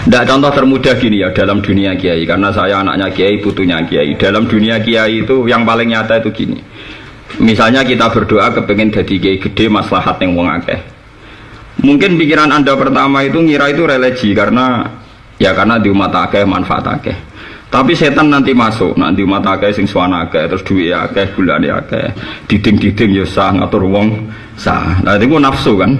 Ndak, contoh termudah gini ya dalam dunia kiai, karena saya anaknya kiai, putunya kiai. Dalam dunia kiai itu yang paling nyata itu gini. Misalnya kita berdoa kepengen jadi kiai gede, maslahat yang wong akeh. Mungkin pikiran Anda pertama itu ngira itu religi karena di umat akeh manfaat akeh. Tapi setan nanti masuk, nanti umat akeh sing suwana akeh, terus duwe akeh, gulane akeh. Diding-diding ya sah, ngatur wong sah. Nah itu nafsu kan.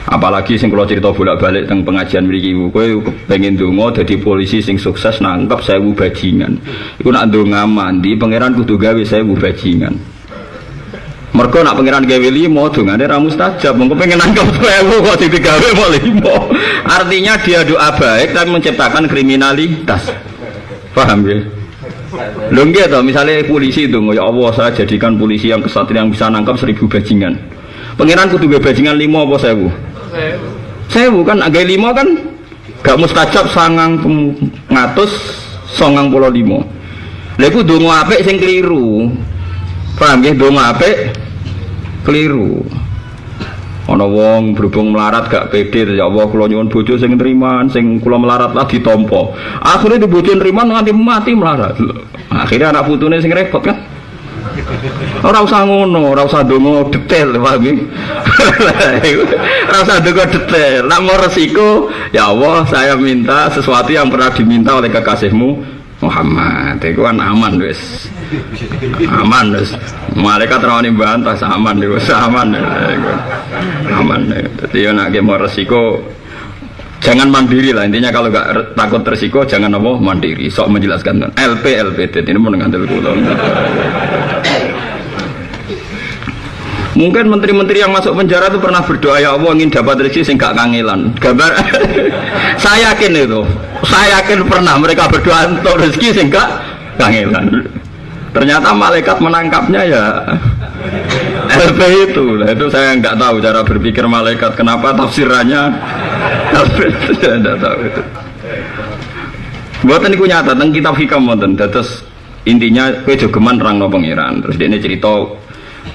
Apalagi sing kula cerita bolak-balik teng pengajian mriki, kowe pengen ndonga dadi polisi sing sukses nangkep 1000 bajingan. Iku nak ndonga mandi pangeran kudu gawe 1000 bajingan. Mergo nak pangeran gawe 5 dongane ra mustajab, mengko pengen nangkep 1000 kok digawe mau 5. Artinya dia doa baik tapi menciptakan kriminalitas. Paham ya? Lho nggih to, misale polisi ndonga, ya Allah saya jadikan polisi yang kesatria yang bisa nangkep 1000 bajingan. Pangeran kudu gawe bajingan 5 apa 1000? Saya bukan agak 5 kan gak mustajab 995. Lha iku donga apik sing keliru. Paham nggih, donga apik keliru. Ana wong berhubung melarat gak pede, ya Allah kula nyuwun bojo sing nriman, sing kula melarat lah ditampa. Akhire di bojo nriman nganti mati melarat. Akhirnya anak putune sing repot kan. Ora usah ngono, ora usah ndonga detail, paham nggih. Ora usah ndonga detail. Nek mau resiko, ya Allah, saya minta sesuatu yang pernah diminta oleh kekasihmu Muhammad. Iku kan aman wis. Aman wis. Malaikat rawani bantah aman wis aman. Aman. Dadi nek mau resiko jangan mandiri lah, intinya kalau nggak takut resiko jangan apa mandiri, sok menjelaskan LPT ini mau ngantel kula. Mungkin menteri-menteri yang masuk penjara itu pernah berdoa, ya Allah ingin dapat rezeki sing gak kangelan. Gambar saya yakin pernah mereka berdoa untuk rezeki sing gak kangelan. Ternyata malaikat menangkapnya ya LP itu. Nah, itu saya nggak tahu cara berpikir malaikat, kenapa tafsirannya LP itu saya nggak tahu itu. Buatan itu nyata tentang kitab hikam wonten. Terus intinya kowe jogeman nerangno pangeran. Terus dia cerita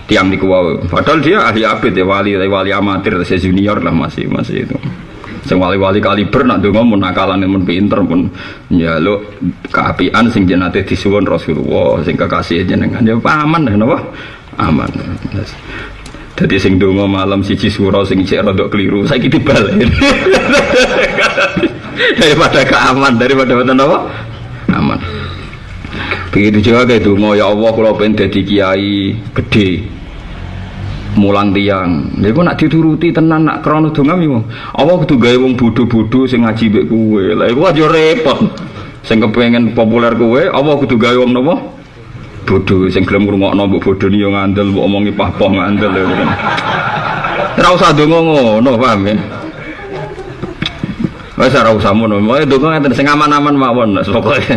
tiang niku wae. Padahal dia ahli abid ya, wali amatir, saya junior lah masih itu. Sing wali-wali kaliber nak ndonga mun nakalane mun pinter pun njaluk keapian sing jenate disuwun Rasulullah, sing kekasih jenengan ya aman dah napa? Aman. Dadi sing ndonga malam siji sura sing cek rodok keliru saiki dibalik. Daripada keaman, daripada apa? Aman. Begitu juga kayak donga, ya Allah kula pengen dadi kiai gede. Mulang tiang, lha iku nak dituruti tenan nak krana donga mimo. Allah kudu gawe wong bodho-bodho sing ngaji mbek kowe. Lha iku aja repot. Sing kepengin populer kowe, Allah kudu gawe wong napa? Bodho sing gelem ngrungokno mbok bodhone yo ngandel, mbok omongi pah-pah ngandel. Ora usah donga ngono, paham ya? Wes ora usah ngono. Wae donga ngeten sing aman-aman mawon. Pokoke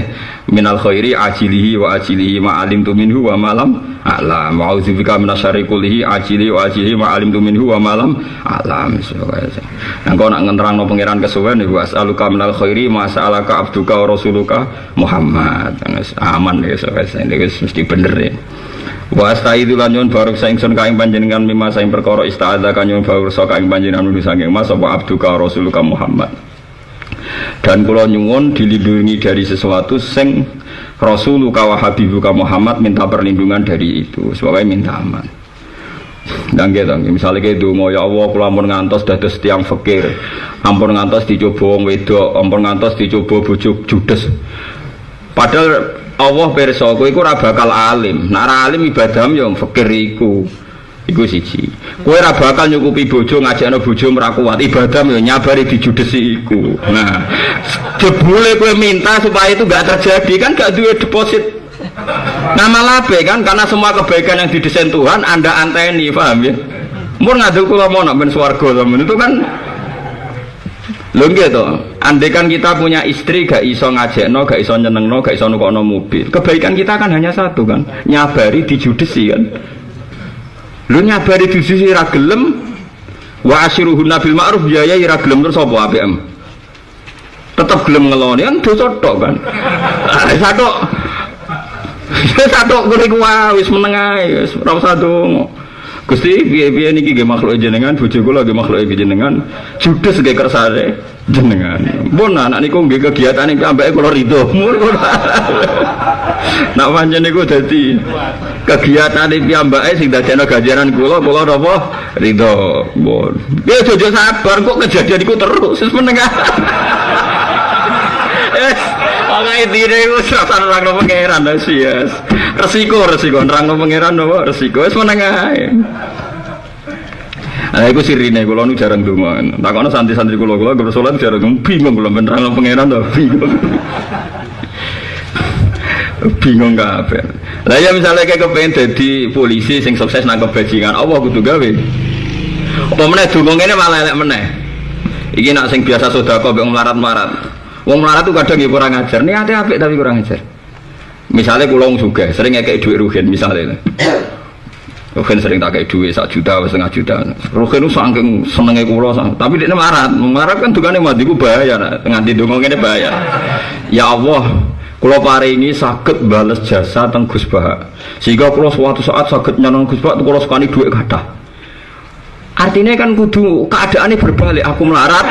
minal khairi ajilihi wa ajilihi ma alimtu minhu wa malam a'lam. Wa'udzubika minasyarri kullihi ajilihi wa ajilihi ma alimtu minhu wa malam a'lam. Engko nak ngenterangno pangeran kesuwen niku as'aluka minal khairi ma sa'alaka abduka wa rasuluka Muhammad. Aman ya wes mesti bener ya. Wa astaidu lan nyuwun baruk saingsun kaing panjenengan mimma saing perkara ista'adza kan nyuwun baruk saing panjenengan nulis saking mas apa abduka wa rasuluka Muhammad. Dan kula nyuwun dilindungi dari sesuatu sing Rasulullah wa Habibuka Muhammad minta perlindungan dari itu, sebabnya minta aman. Dan gitu, misalnya kayak donga, ya Allah kula ampun ngantos dados tiyang fakir, ampun ngantos dicoba wong wedok, ampun ngantos dicoba bojo judes. Padahal Allah pirsa kowe iku ora bakal alim. Nek ora alim ibadahmu ya fakir iku. Iku siji. Kowe ora bakal nyukupi bojo, ngajakno bojo ora kuat. Ibadah yo nyabari dijudesi iku. Nah, jebule kowe minta supaya itu enggak terjadi kan enggak duwe deposit. Nama labe kan karena semua kebaikan yang didesain Tuhan Anda anteni, paham ya? Mun ngaduk kula mau nak ben swarga temen itu kan lho nggih to. Andai kan kita punya istri gak iso ngajakno, gak iso nyenengno, gak iso nukokno mobil. Kebaikan kita kan hanya satu kan, nyabari dijudesi kan. Lu nyabari disusi ra gelem wa asyiruhunna bil ma'ruf biaya ra gelem terus apa APM tetep gelem ngeloni kan dosa tok kan. Satu kuwi wis meneng ae wis ora usah donga. Gusti piye-piye niki nggih makhluk jenengan, bojo kula nggih makhluk jenengan, judes nggih kersane jenengan. Mun anak niku nggih kegiatane ambeke kula ridho. Nak pancen niku dadi kegiatane piyambake sing dadekno ganjaran kula napa ridho. Mun. Ya jojo sabar kok kejadian iku terus menengah. Makanya intine iku serasa nerangno pangeran yes. Resiko nerangno pangeran napa resiko wis menengah ae. Nah, iku sirine kula nu jarang donga. Takono santri-santri kula keur salat jarang bingung kula nerangno pangeran to bingung. Bingung kabeh. Lah ya misalnya kayak kepengen dadi polisi sing sukses nangkep bajingan, Allah kudu gawe. Apa meneh donga ngene malah elek meneh. Iki nak sing biasa sedekah mbek melarat-melarat. Wong melarat tuh kadang kurang ajar, niate apik tapi kurang ajar. Misalnya kula wong sugih, sering ngekek dhuwit rugen misalnya. Rugen sering tak kei dhuwit 1 juta, 1,5 juta. Rugen itu saking senenge kula, tapi dekne melarat kan dukane mati ku bahaya, nganti donga ngene bahaya. Ya Allah, kula paringi saged bales jasa teng Gus Bah. Sehingga kula suatu saat saged nyanon Gus Bah kula sekali dhuwit kathah. Artinya kan kudu keadaannya berbalik, aku melarat.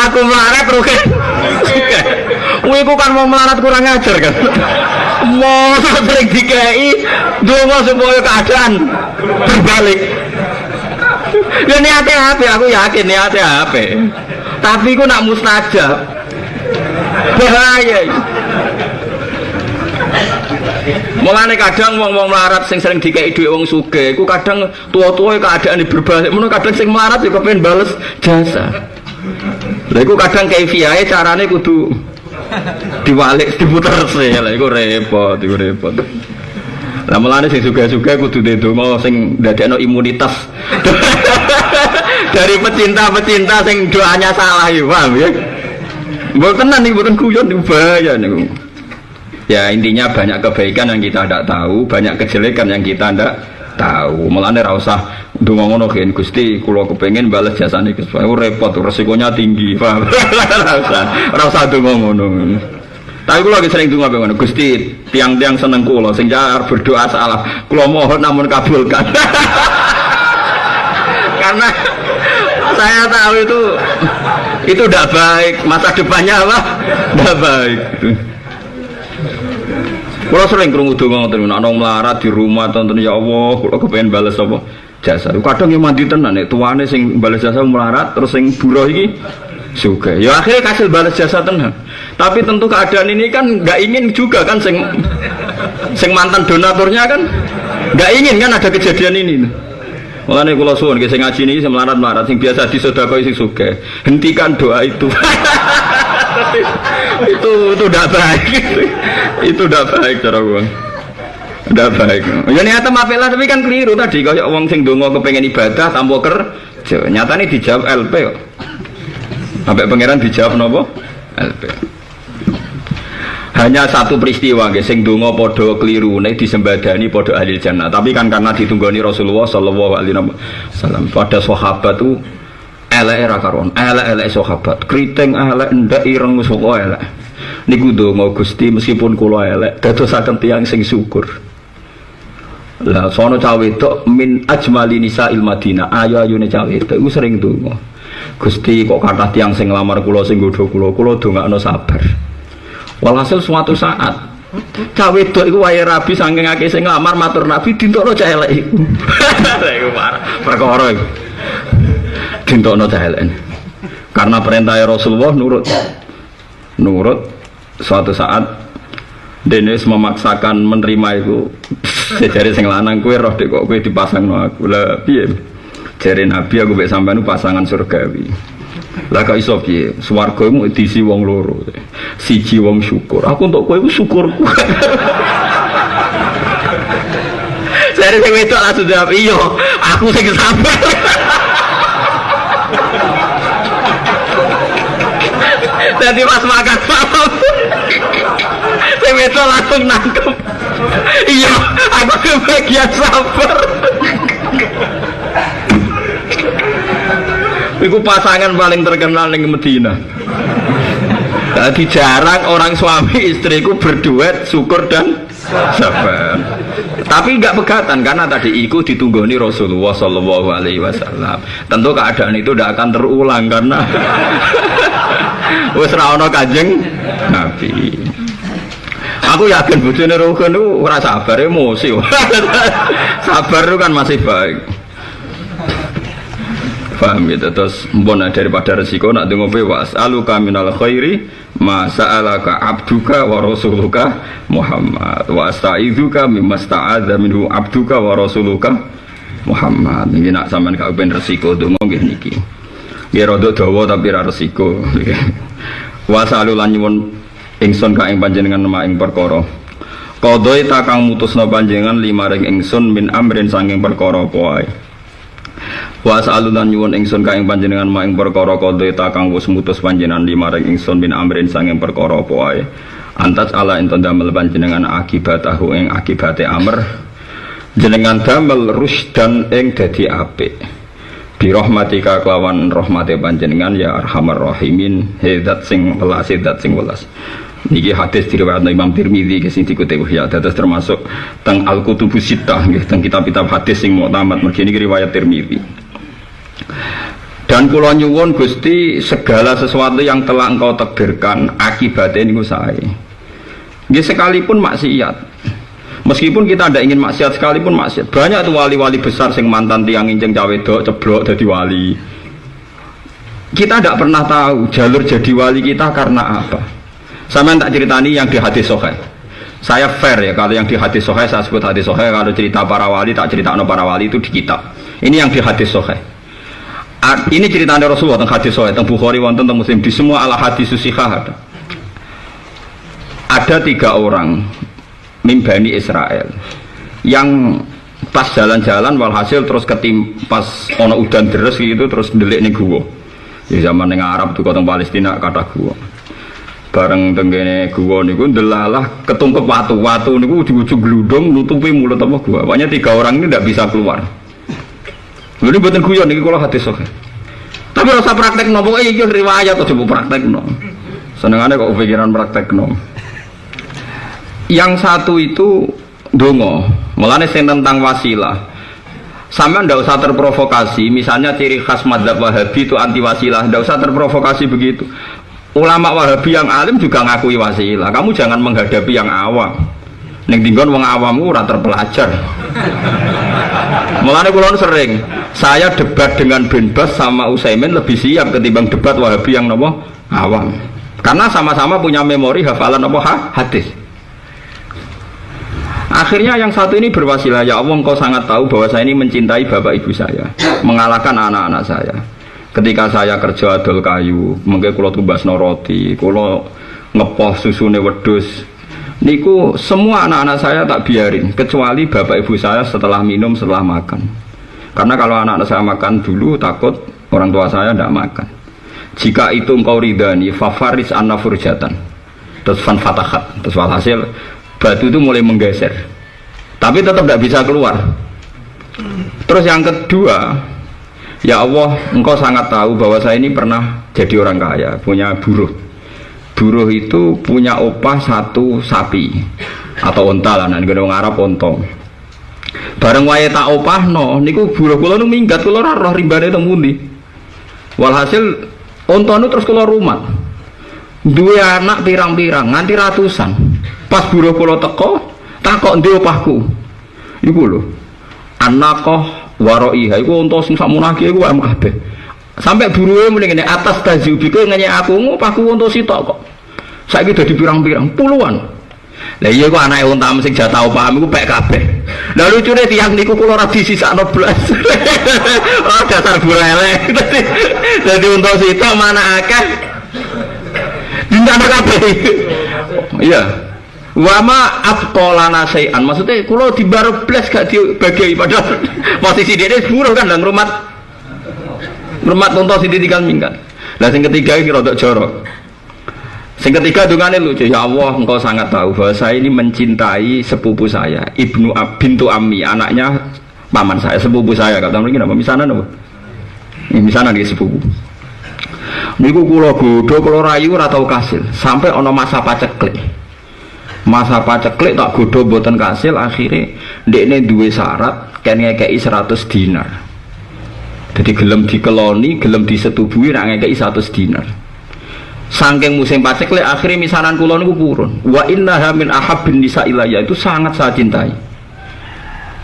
Aku melarat rugi. Wiku kan mau melarat kurang ajar kan. Mau sering dikei donga supaya keadaan berbalik. Ya niate ape, aku yakin niate ape. Tapi ku nak mustajab. Bahaya. Mulane kadang wong-wong melarat sing sering dikei dhuwit wong sugih, iku kadang tua-tua keadaan berbalik. Mun kadang sing melarat yo kepengin bales jasa. Lha iku kadang kaifiahe carane kudu diwalik diputer sih. Lha iku repot. Lah mulane sing sugih-sugih kudu ndonga sing ndadekno imunitas. Dari pecinta-pecinta sing doanya salah ya, paham ya? Mboten tenan iki mboten guyon bahaya niku. Ya intinya banyak kebaikan yang kita tidak tahu, banyak kejelekan yang kita tidak tahu. Mulane ra usah ndonga ngono gen Gusti kula kepengin bales jasane Gus Bah. Repot, resikonya tinggi, paham? Ra usah ndonga ngono. Tapi kula lagi sering ndonga ngono, Gusti, tiang-tiang seneng kula sing jar berdoa salah, kula mohon namun kabulkan. Karena saya tahu itu tidak baik, masa depannya apa? Tidak baik. Kalau sering krungu donga ngoten nek ana melarat di rumah tonton ya Allah, kula kepengin bales apa jasa. Kadang yo mandi tenan nek tuane sing bales jasa melarat terus sing buruh iki sugih. Ya akhirnya kasil bales jasa tenan. Tapi tentu keadaan ini kan enggak ingin juga kan sing mantan donaturnya kan enggak ingin kan ada kejadian ini. Mulane kula suwun nggih sing ngaji niki sing melarat-melarat sing biasa disedekahi sing sugih. Hentikan doa itu. itu udah baik. Itu udah baik cara gua. Udah baik. Ya niate apik lah tapi kan keliru tadi kaya wong sing ndonga kepengin ibadah tanpa kerja. Nyatane dijawab LP kok. Sampai pangeran dijawab napa? LP. Hanya satu peristiwa nggih sing donga padha klirune disembadani padha ahli jannah. Tapi kan karena ditunggoni Rasulullah sallallahu alaihi wasallam pada sahabat itu elek ra karon, elek sahabat. Kriting elek ndak ireng soko elek. Niku donga Gusti meskipun kula elek dadosaken tiyang sing syukur. Lah sono cah wedok min ajmali nisa'il Madinah. Ayu-ayune cah wedok iku sering donga. Gusti kok kathah tiyang sing nglamar kula sing nggodha kula dongakno sabar. Walhasil suatu saat cah wedok iku wayahe rabi saking akeh sing nglamar matur Nabi dintokno cah elek iku. Iku perkara iku. Dintokno cah elek. Karena perintah Rasulullah nurut suatu saat Dennis memaksakan menerima itu. Jare sing lanang kowe roh dek kok kowe dipasangno aku. Lah piye? Jare Nabi aku mek sampean pasangan surgawi. Lah kok iso piye? Swarga mu diisi wong loro. Siji wong syukur. Aku untuk kowe iku syukurku. Jare sing wedok langsung jawab, "Iya, aku sing sabar." Jadi pas makan malam saya wedok langsung nangkep. Iya, aku kebagian sabar. Itu pasangan paling terkenal di Medina. Jadi jarang orang suami istriku berduet syukur dan sabar. Tapi enggak pegatan karena tadi iku ditunggoni Rasulullah sallallahu alaihi wasallam. Tentu keadaan itu tidak akan terulang karena wis ra ono Kanjeng Nabi. Aku yakin bojone Rukun itu ora sabar, emosi. Sabar itu kan masih baik. Paham gitu, terus mbona daripada resiko nak dengo bewas aluka minal khairi ma sa'alaka abduka wa rasuluka Muhammad wa asta'idzuka mimma sta'adza minhu abduka wa rasuluka Muhammad. Ini nak sampean gak ben resiko donga nggih niki. Nggih rada dawa tapi ra resiko. Wa salulan nyuwun ingsun ka ing panjenengan mak ing perkara qadoi ta kang mutusna panjenengan limaring ingsun min amrin sanging perkara apa wae. Wa sa'alulan nyuwun ingsun ka ing panjenengan mak ing perkara qadoi ta kang wis mutus panjenengan limaring ingsun min amrin sanging perkara apa wae. Antas ala enten damel panjenengan akibatahu ing akibate amr jenengan damel rusdan ing dadi apik. Bi rahmatika kelawan rahmate panjenengan ya arhamar rahimin zat sing welas zat sing welas. Niki hadis diriwayatkan Imam Tirmidzi sing dikutip ya dados termasuk teng Al-Kutubus Sittah nggih teng kitab-kitab hadis sing muktamad mergi niki riwayat Tirmidzi. Dan kula nyuwun Gusti segala sesuatu yang telah engkau takdirkan akibatnya niku sae. Nggih sekalipun maksiat. Meskipun kita tidak ingin maksiat sekalipun maksiat. Banyak tuh wali-wali besar sing mantan tiang injeng cawe dok ceblok jadi wali. Kita tidak pernah tahu jalur jadi wali kita karena apa. Sama tak ceritani yang di hadis Sahih. Saya fair ya kalau yang di hadis Sahih saya sebut hadis Sahih, kalau cerita para wali tak cerita para wali itu di kitab. Ini yang di hadis Sahih. Ini ceritanya Rasulullah tentang hadis Sahih, tentang Bukhari, tentang Muslim, di semua ala hadis sahih ada 3 orang min Bani Israel yang pas jalan-jalan walhasil terus ketimpas ono udan deres gitu terus ndelik ning guwa. Di zaman ning Arab tuh kota Palestina kata guwa. Bareng tenggene guwa niku ndelalah ketungkep watu niku ujug-ujug gludung nutupi mulut apa gua. Pokoknya 3 orang ini tidak bisa keluar. Ini buatan guyon niki kula hadis Sahih. Tapi rasa praktekno pokoke iki riwayat aja mbok praktekno. Senengane kok pikiran praktekno. Yang satu itu dongo, mulane sing tentang wasilah. Sampeyan ndak usah terprovokasi, misalnya ciri khas madzhab Wahabi itu anti wasilah, ndak usah terprovokasi begitu. Ulama Wahabi yang alim juga ngakui wasilah. Kamu jangan menghadapi yang awam. Ning dinggon wong awammu ora terpelajar. Mulane kula sering, saya debat dengan Ben Bas sama Utsaimin lebih siap ketimbang debat Wahabi yang nopo awam. Karena sama-sama punya memori hafalan nopo hadis. Akhirnya yang satu ini berwasilah, ya Allah engkau sangat tahu bahwa saya ini mencintai bapak ibu saya, mengalahkan anak-anak saya. Ketika saya kerja adol kayu, mengke kula tumbasno roti, kula ngepoh susune wedhus. Niku semua anak-anak saya tak biarin, kecuali bapak ibu saya setelah minum, setelah makan. Karena kalau anak-anak saya makan dulu, takut orang tua saya tidak makan. Jika itu engkau ridhani, fafaris anna furjatan. Terus fan fatahat, terus walhasil batu itu mulai menggeser, tapi tetap tidak bisa keluar. Terus yang kedua, ya Allah engkau sangat tahu bahwa saya ini pernah jadi orang kaya, punya buruh. Buruh itu punya opah 1 sapi atau onta lah, nanti orang Arab ontong. Bareng wae tak opah no, niku buruh kula nu minggat, kula ora roh rimbane teng pundi. Walhasil onta nu terus kula rumat. Duwe anak pirang-pirang nganti ratusan. Pas buruh kula teko, takok ndi opahku. Iku lho. Anakoh waroiha iku onta sing sakmunake iku am kabeh. Sampai buruhe muni ngene atas tajubike ngenyek aku opahku onta sitok kok. Saiki dadi pirang-pirang puluhan. Lah iya kok anake unta sing jatah opah iku pek kabeh. Lah lucune tiyang niku kula ora disisakno blas. Oh dasar burele. Dadi unta sitok mana akeh. Dinten kabeh. Iya. Wama afqolana sayan, maksudnya kalau di bar blas gak dibagi padahal posisi dia buruh kan dan rumah tuntas ini kan minggat. Nah yang ketiga ini rodok jorok. Yang ketiga dungane lucu, ya Allah engkau sangat tahu bahwa saya ini mencintai sepupu saya, ibnu bintu ammi, anaknya paman saya, sepupu saya. Kata mereka apa? Misanan apa? Ini misanan dia sepupu. Niku kula godho kula rayu ora tau kasil sampai ana masa paceklik. Masa paceklik tak godho mboten kasil, akhire ndekne duwe syarat kan ngekeki 100 dinar. Jadi gelem dikeloni, gelem disetubuhi nek ngekeki 100 dinar. Saking musim paceklik akhire misanan kula niku purun. Wa innaha min ahabbin nisa ilayya, itu sangat saya cintai.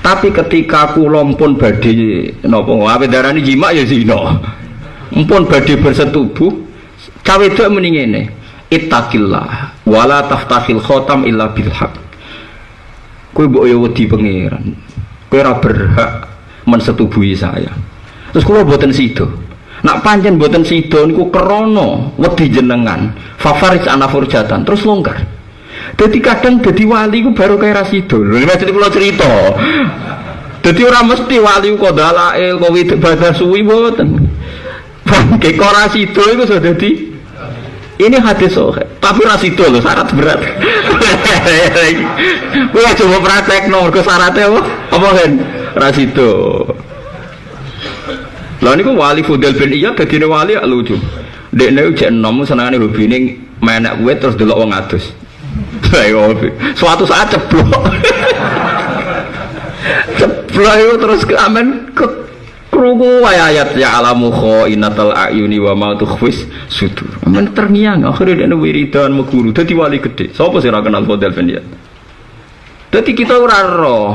Tapi ketika kula pun badhe napa ape darani jima ya zina. Mpun badhe bersetubuh, cawe wedok muni ngene. Ittaqillah wala taftakhil khotam illa bil haq. Kowe mbok yo wedi pangeran. Kowe ora berhak mensetubuhi saya. Terus kula mboten sida. Nak pancen mboten sida niku krana wedi jenengan. Fafarij ana furjatan terus longgar. Dadi kadang dadi wali ku baru kaya ra sida. Lha maksud kula cerita. Dadi ora mesti wali kok dalail kok ibadah suwi mboten. Bangke kok ra sida iku sudah dadi ini hadis sahih, tapi rasido loh syarat berat. Gue coba praktek nomor ke syaratnya apa kan? Rasido. Lah ini ku wali Fudel bin Iyad jadi wali ya lucu. Dek nih ujian nomu senangan hobi ini menek wet terus delok wong adus. Suatu saat ceplok. Ceplok itu terus ke amen ke krungu ayat ya alamu khainatal ayuni wa ma tukhfis sudur. Men terngiang akhire dene wiridan meguru dadi wali gede. Sapa sing ora kenal Fadil bin Iyad? Dadi kita ora roh.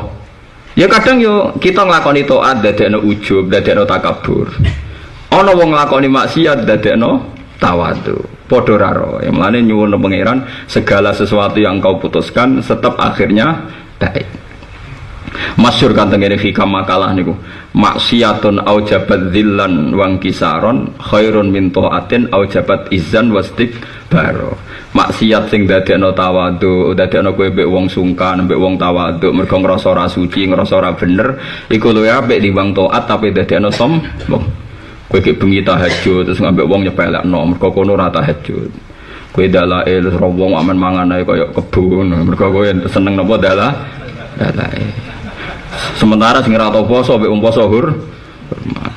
Ya kadang yo kita nglakoni taat dadekno ujub, dadekno takabur. Ana wong nglakoni maksiat dadekno tawadhu. Padha ora roh. Ya mlane nyuwun pangeran segala sesuatu yang kau putuskan tetap akhirnya baik. Masyhur kan tengene hikam makalah niku maksiatun aujabat dzillan wang kisaron khairun min taatin aujabat izzan wastikbaro. Maksiat sing dadekno tawadhu, dadekno kowe mbek wong sungkan, mbek wong tawadhu mergo ngrasa ora suci, ngrasa ora bener, iku luwih apik timbang taat tapi dadekno sombong. Kowe iki bengi tahajud terus ngambek wong nyepelekno mergo kono ora tahajud. Kowe dalail wong amen mangan ae kaya kebun mergo kowe seneng napa dalail. Sementara sing ora tau poso mek poso hormat.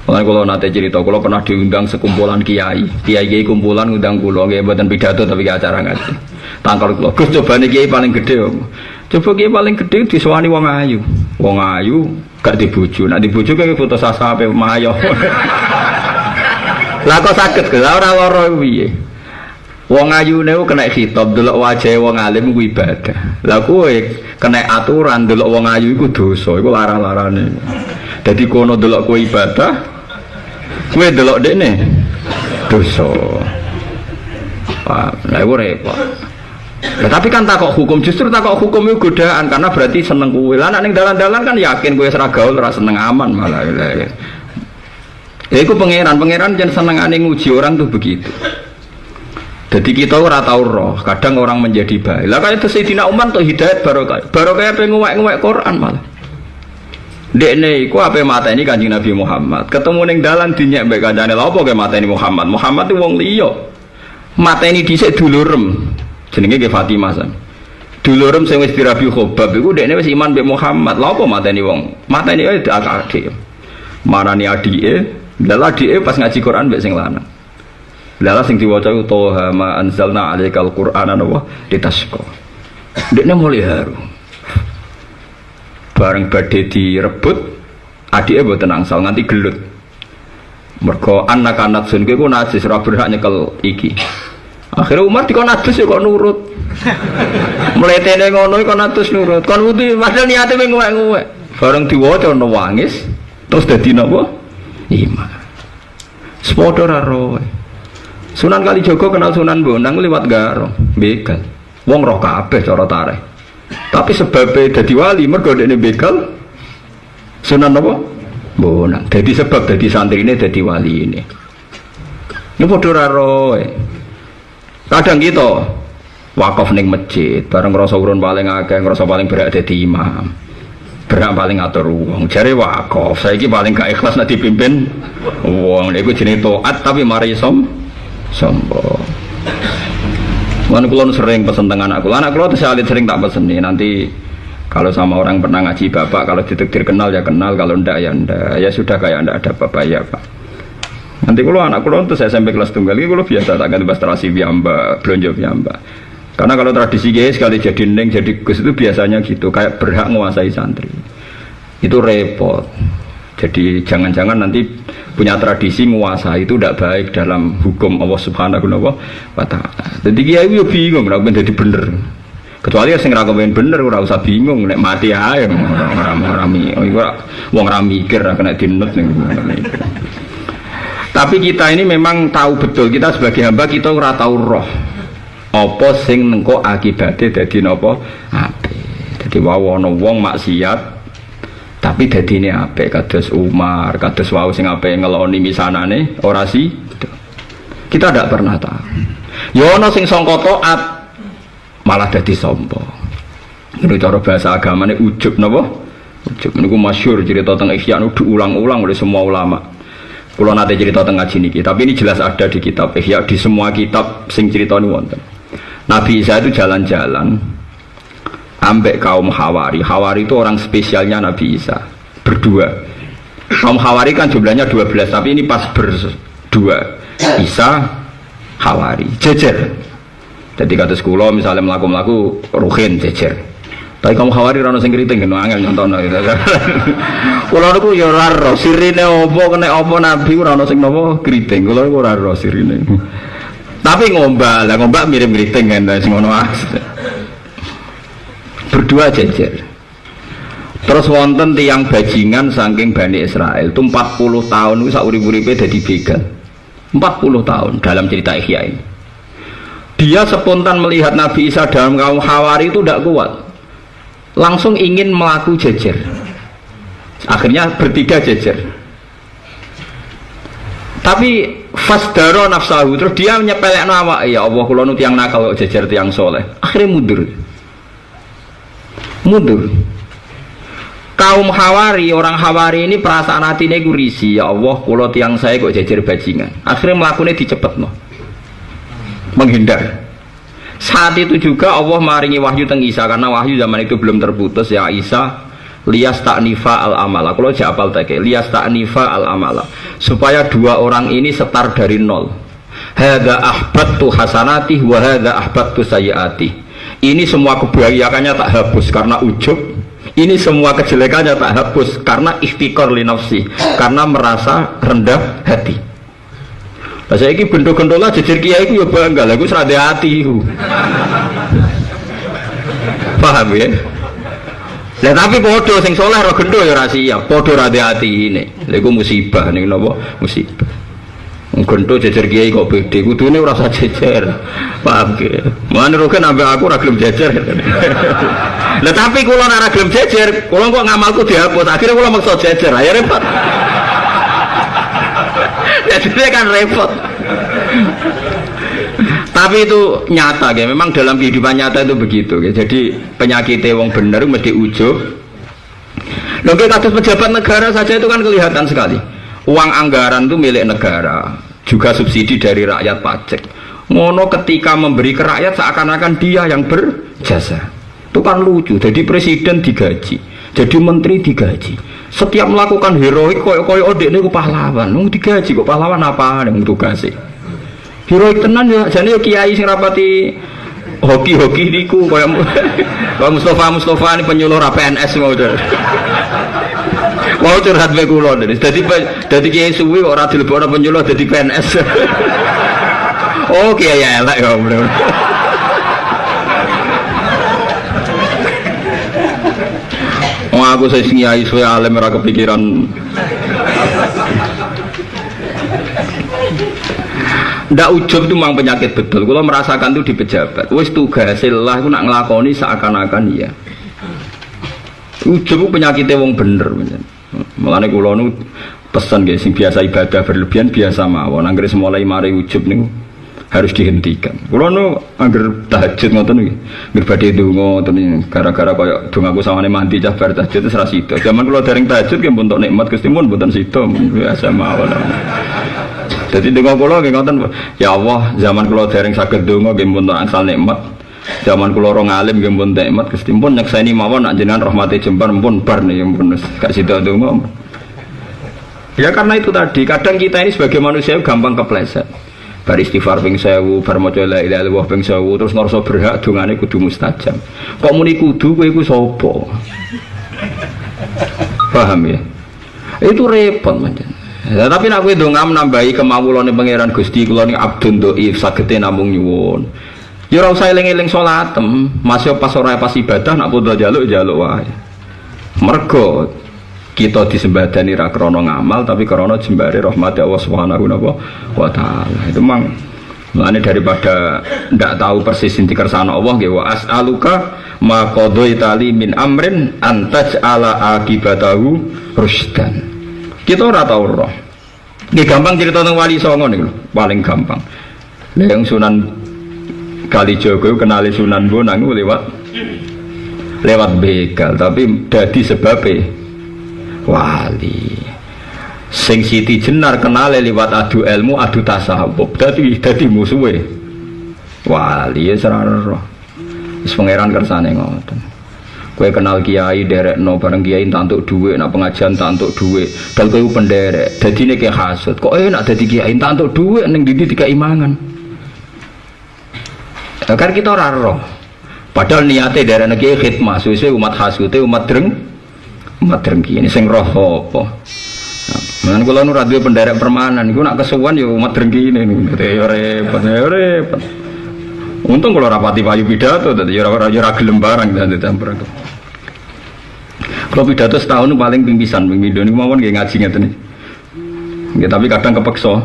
Lan kula nate cerita kula pernah diundang sekumpulan kiai. Kiai kumpulan ngundang kula nggih mboten pidato tapi acara ngaji. Tangkal kula, Gus cobane kiai paling gedhe. Coba kiai paling gedhe disowani wong ayu. Wong ayu gak dibojo. Nek dibojo kaya foto sasape mayo. Lah kok saged ora lara piye? Wong ayune kena khitab delok wajahe wong alim ku ibadah. Lah kowe kena aturan delok wong ayu iku dosa, iku larang-larane. Dadi kono delok kowe ibadah, kowe delok dekne dosa. Lah iku repot. Lah tapi kan takok hukum, justru takok hukum iku godaan karena berarti seneng kowe. Lah nek ning dalan-dalan kan yakin kowe ora gaul, ora seneng aman malah. Ya iku pangeran jan senengane nguji orang tuh begitu. Jadi kita ora tau roh, kadang orang menjadi baik. Lah kaya Sayyidina Umar tuh hidayat barokah. Barokah ape nguwek-nguwek Quran malah. Dekne iku ape mateni Kanjeng Nabi Muhammad. Ketemu ning dalan dinyek mbek kancane lha apa ke mateni Muhammad. Muhammad itu wong liya. Mateni dhisik dulurem. Jenenge ke Fatimah san. Dulurem sing wis dirabi Khobab iku dekne wis iman mbek Muhammad. Lha apa mateni wong? Mateni ae akake. Marani adike, lha adike pas ngaji Quran mbek sing lanang. Lala sing diwaca itu Toha ma anzalna alaikal qur'ana wa litasqa. Dekne mulai haru. Bareng badhe direbut, adike mboten angsal nganti gelut. Mergo anak sun ku najis ora berhak nyekel iki. Akhirnya Umar dikon adus ya kok nurut. Mletene ngono kok adus nurut. Kon wudu padahal niate nguwek-nguwek. Bareng diwaca nangis terus dadi napa? Iman. Sepodo ra roe. Sunan Kalijaga kenal Sunan Bonang lewat Garong, begal. Wong roh kabeh cara tareh. Tapi sebabnya dadi wali mergo dekne begal Sunan apa? Bonang. Dadi sebab dadi santrine dadi wali ini. Ini padha ora roe. Kadang kita wakaf ning masjid, bareng ngrasa urun paling akeh, ngrasa paling berhak dadi imam. Berhak paling ngatur wong. Jare wakaf, saiki paling gak ikhlas nek dipimpin wong. Niku jenenge taat tapi mari sombong. Mana kulon sering pesen tengah anak kulon sering tak pesen nih. Nanti kalau sama orang pernah ngaji bapak, kalau ditektir kenal ya kenal, kalau ndak ya ndak. Ya sudah kayak ndak ada bapak ya pak. Nanti kulon anak kulon tuh saya sampai kelas tunggal ini kulon biasa tak ganti pastrasi biamba, belanja biamba. Karena kalau tradisi kiai sekali jadi neng jadi gus itu biasanya gitu, kayak berhak menguasai santri. Itu repot. Jadi jangan-jangan nanti punya tradisi menguasai itu tidak baik dalam hukum Allah Subhanahu wa taala. Jadi kiai yo bingung ora ben dadi bener. Kecuali sing ra kepen bener ora usah bingung nek mati ae ora wong ra mikir ra kena dinut ning. Tapi kita ini memang tahu betul, kita sebagai hamba kita ora tahu roh apa sing nengko akibate dadi napa apik. Dadi wae ana wong maksiat tapi dadine apik kados Umar, kados wau sing apik ngeloni misanane ora sih. Kita tidak pernah tahu. Ya ana sing sangka taat malah dadi sombong. Ini cara bahasa agamane ujub napa? Ujub niku masyhur cerita teng Ihya diulang-ulang oleh semua ulama. Kula nate cerita teng ngaji niki, tapi ini jelas ada di kitab Ihya, di semua kitab sing critani wonten. Nabi Isa itu jalan-jalan ambek kaum Hawari. Hawari itu orang spesialnya Nabi Isa berdua. Kaum Hawari kan jumlahnya 12, tapi ini pas berdua. Isa Hawari jejer. Jadi kata sekolah misalnya melaku ruhin jejer. Tapi kaum Hawari rano sing kriting ngono angel nyontono. Kula niku ya ora ro sirine apa kena apa Nabi ora ono sing napa kriting. Kula niku ora ro sirine. Tapi ngombak mirip kriting kan sing ngono berdua jejer. Terus wonten tiang bajingan saking Bani Israel itu 40 tahun itu saurip-uripe dadi begal. 40 tahun dalam cerita Ihya ini. Dia spontan melihat Nabi Isa dalam kaum Hawari itu tidak kuat. Langsung ingin melaku jejer. Akhirnya bertiga jejer. Tapi fasdaro nafsahu, terus dia nyepelekno awak, ya Allah kula nu tiyang nakal kok jejer tiyang soleh. Akhirnya mundur. Kaum Hawari, orang Hawari ini perasaan hatinya iku risi, ya Allah kula tiyang saya kok jejer bajingan. Akhirnya melakukannya dicepetno. Menghindar. Saat itu juga Allah maringi wahyu teng Isa, karena wahyu zaman itu belum terputus. Ya Isa liyas ta'nifa al-amala, kalau japal teke liyas ta'nifa al-amala, supaya dua orang ini setar dari nol. Hadza ahbattu hasanati wa hadza ahbattu sayyiati. Ini semua kebahagiaannya tak hapus karena ujub, ini semua kejelekannya tak hapus karena ikhtikar li nafsi, karena merasa rendah hati. Saya ini bendo-gendola jejer kiai itu ya bangga, aku serade hati itu. Paham ya? Nah, tapi podo sing soleh roh gendo ya rahasia, podo rade hati ini. Lagu musibah nih, nopo musibah. Gendo jejer kiai kok beda, kudune ora usah jejer. Paham ya? Mana roken ambek aku ora gelem jejer. Lah tapi kula ora gelem jejer, kula kok ngamalku dihapus. Akhirnya kula maksa jejer, ya repot. Jadi kan repot. Tapi itu nyata ya, memang dalam kehidupan nyata itu begitu ya. Jadi penyakitnya wong bener mesti ujub. Loh, kasus pejabat negara saja itu kan kelihatan sekali. Uang anggaran itu milik negara, juga subsidi dari rakyat pajak. Ngono ketika memberi ke rakyat seakan-akan dia yang berjasa. Itu kan lucu. Jadi presiden digaji, jadi menteri digaji. Setiap melakukan heroik koyo odek niku pahlawan. Nung digaji kok pahlawan apa yang tugasnya? Heroik tenan ya, jane kiai sing rapati hoki-hoki niku koyo Mustafa ini penyuluh PNS mau udah. Mau curhat be kula dadi kiai suwi kok ora dilebokno penyuluh dadi PNS. Oh kiai elek ya, Bro. Aku saya singiai suwe alim ora kepikiran. Ndak ujub itu memang penyakit betul. Kalau merasakan itu di pejabat. Wis tugasillah aku nak ngelakoni seakan-akan iya. Ujub itu penyakitnya wong bener. Mulane kula nu pesan guys, sing biasa ibadah berlebihan biasa mawon. Anggere mulai mari ujub niku harus dihentikan. Kula nu angger tahajud ngoten niki. Nggih badhe donga ngoten gara-gara kaya dongaku sawane mandi cah bar tahajud wis ra sida. Zaman kula dereng tahajud nggih pun tok nikmat Gusti mun mboten sida biasa mawon. Dadi donga kula nggih ngoten, ya Allah, zaman kula dereng saged donga nggih pun tok angsal nikmat. Zaman kula ora ngalim nggih pun nikmat Gusti mun nyekseni mawon nek jenengan rahmate jembar pun bar niki pun gak sida donga. Ya karena itu tadi, kadang kita ini sebagai manusia gampang kepleset. bar istighfar ping 1000, bar maca la ilaha illallah ping 1000 terus ngrasa berhak dongane kudu mustajab. Kok muni kudu kowe iku sapa? Paham ya? Itu repot pancen. Ya, tapi nek kowe ndongam nambahi kemawulane pangeran Gusti kula ni abdun dhaif sagete namung nyuwun. Ya ora usah eling-eling salatem, masih pas ora pas ibadah nak padha njaluk wae. Mergo kita disembadani ra krana ngamal tapi krana jembare rahmat Allah Subhanahu wa taala. Itu mang mulane daripada ndak tahu persis inti kersane Allah nggih wa as'aluka ma qadaita li min amrin antaj'ala akibatahu rusdan. Kita ora tau roh. Nggih gampang cerita tentang Wali Songo niku paling gampang. Yang Sunan Kalijaga kenali Sunan Bonang lewat begal tapi dadi sebabe wali. Sing Siti Jenar kenale liwat adu ilmu, adu tasawuf. Dadi musuhe wali ya serara. Wis pangeran kersane ngoten. Kowe kenal kiai derekno bareng kiai entuk dhuwit, nak pengajian entuk dhuwit. Dal kowe penderek, dadine ki hasud. Kok enak dadi kiai entuk dhuwit ning ndi dikai mangan. Karena kita ora roh. Padahal niate derekno kiai khidmah, suwe-suwe umat hasute, umat drengki ini sing roh apa. Nah, kula nu radio penderek permanen iku nak kesuwen ya umat drengki ini niku. Ya repot. Untung kalau rapati payu pidato, tadi ora gelem barang dan campur. Kalau pidato setahun paling pingpisan, pingpindho niku mawon nggih ngaji ngeten iki. Nggih tapi kadang kepeksa.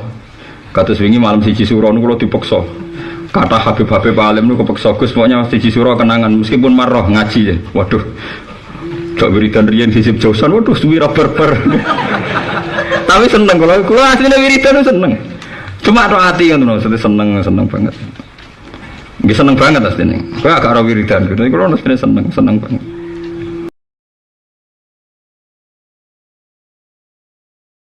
Kados wingi malam siji suro niku kula dipeksa. Kata Habib alim niku kepeksa Gus pokoknya siji suro kenangan meskipun marah ngaji ya. Waduh. Cok wiridan riyen hisib jausan, waduh suwira berber. Tapi seneng kalau asline wiridan seneng. Cuma tok ati ngono, seneng banget. Nggih seneng banget asline. Kowe agak ora wiridan, tapi kula asline seneng banget.